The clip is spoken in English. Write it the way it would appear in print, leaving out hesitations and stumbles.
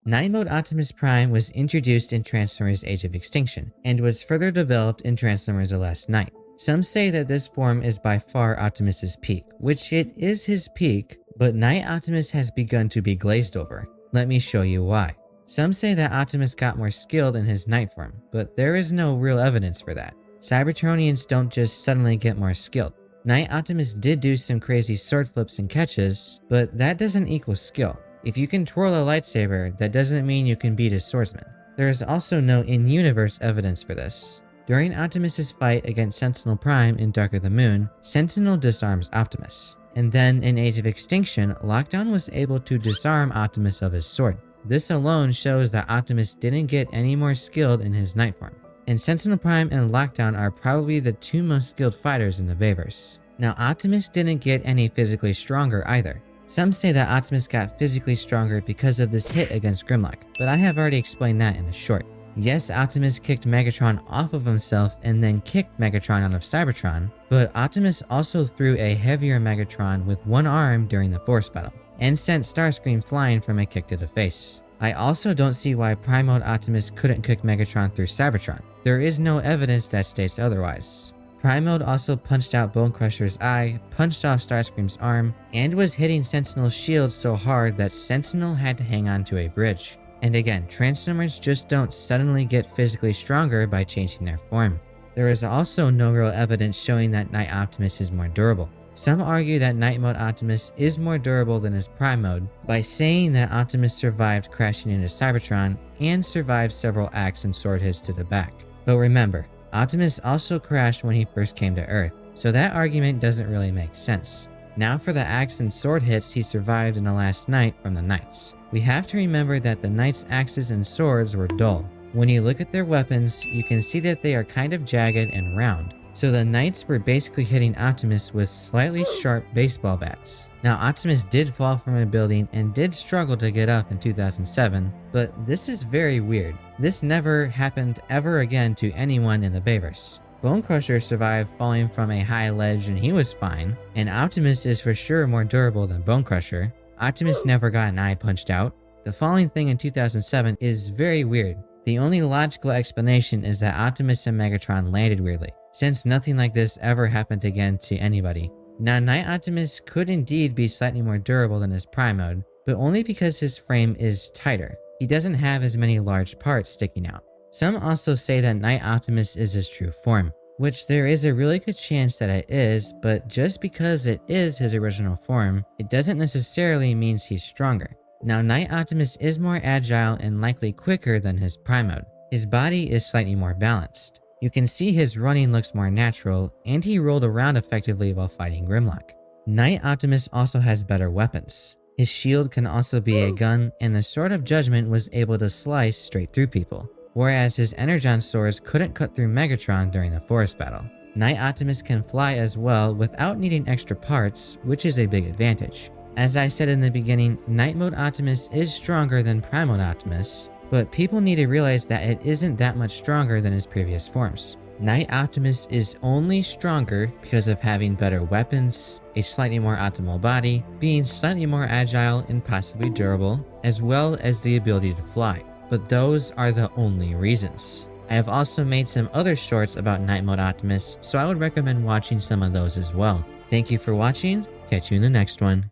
Night Mode Optimus Prime was introduced in Transformers Age of Extinction, and was further developed in Transformers The Last Knight. Some say that this form is by far Optimus's peak, which it is his peak, but Knight Optimus has begun to be glazed over. Let me show you why. Some say that Optimus got more skilled in his Knight form, but there is no real evidence for that. Cybertronians don't just suddenly get more skilled. Knight Optimus did do some crazy sword flips and catches, but that doesn't equal skill. If you can twirl a lightsaber, that doesn't mean you can beat a swordsman. There is also no in-universe evidence for this. During Optimus's fight against Sentinel Prime in Dark of the Moon, Sentinel disarms Optimus. And then in Age of Extinction, Lockdown was able to disarm Optimus of his sword. This alone shows that Optimus didn't get any more skilled in his Knight form. And Sentinel Prime and Lockdown are probably the two most skilled fighters in the Bayverse. Now Optimus didn't get any physically stronger either. Some say that Optimus got physically stronger because of this hit against Grimlock, but I have already explained that in a short. Yes, Optimus kicked Megatron off of himself and then kicked Megatron out of Cybertron, but Optimus also threw a heavier Megatron with one arm during the Force battle, and sent Starscream flying from a kick to the face. I also don't see why Prime Mode Optimus couldn't kick Megatron through Cybertron. There is no evidence that states otherwise. Prime Mode also punched out Bone Crusher's eye, punched off Starscream's arm, and was hitting Sentinel's shield so hard that Sentinel had to hang on to a bridge. And again, Transformers just don't suddenly get physically stronger by changing their form. There is also no real evidence showing that Knight Optimus is more durable. Some argue that Knight Mode Optimus is more durable than his Prime Mode by saying that Optimus survived crashing into Cybertron and survived several axe and sword hits to the back. But remember, Optimus also crashed when he first came to Earth, so that argument doesn't really make sense. Now for the axe and sword hits he survived in The Last Knight from the Knights. We have to remember that the Knights' axes and swords were dull. When you look at their weapons, you can see that they are kind of jagged and round. So the Knights were basically hitting Optimus with slightly sharp baseball bats. Now Optimus did fall from a building and did struggle to get up in 2007, but this is very weird. This never happened ever again to anyone in the Bayverse. Bone Crusher survived falling from a high ledge and he was fine, and Optimus is for sure more durable than Bone Crusher. Optimus never got an eye punched out. The falling thing in 2007 is very weird. The only logical explanation is that Optimus and Megatron landed weirdly, since nothing like this ever happened again to anybody. Now Knight Optimus could indeed be slightly more durable than his Prime Mode, but only because his frame is tighter. He doesn't have as many large parts sticking out. Some also say that Knight Optimus is his true form, which there is a really good chance that it is, but just because it is his original form, it doesn't necessarily mean he's stronger. Now Knight Optimus is more agile and likely quicker than his Prime Mode. His body is slightly more balanced. You can see his running looks more natural, and he rolled around effectively while fighting Grimlock. Knight Optimus also has better weapons. His shield can also be a gun, and the Sword of Judgment was able to slice straight through people, whereas his Energon swords couldn't cut through Megatron during the Forest battle. Knight Optimus can fly as well without needing extra parts, which is a big advantage. As I said in the beginning, Knight Mode Optimus is stronger than Prime Mode Optimus, but people need to realize that it isn't that much stronger than his previous forms. Knight Optimus is only stronger because of having better weapons, a slightly more optimal body, being slightly more agile and possibly durable, as well as the ability to fly. But those are the only reasons. I have also made some other shorts about Knight Mode Optimus, so I would recommend watching some of those as well. Thank you for watching, catch you in the next one.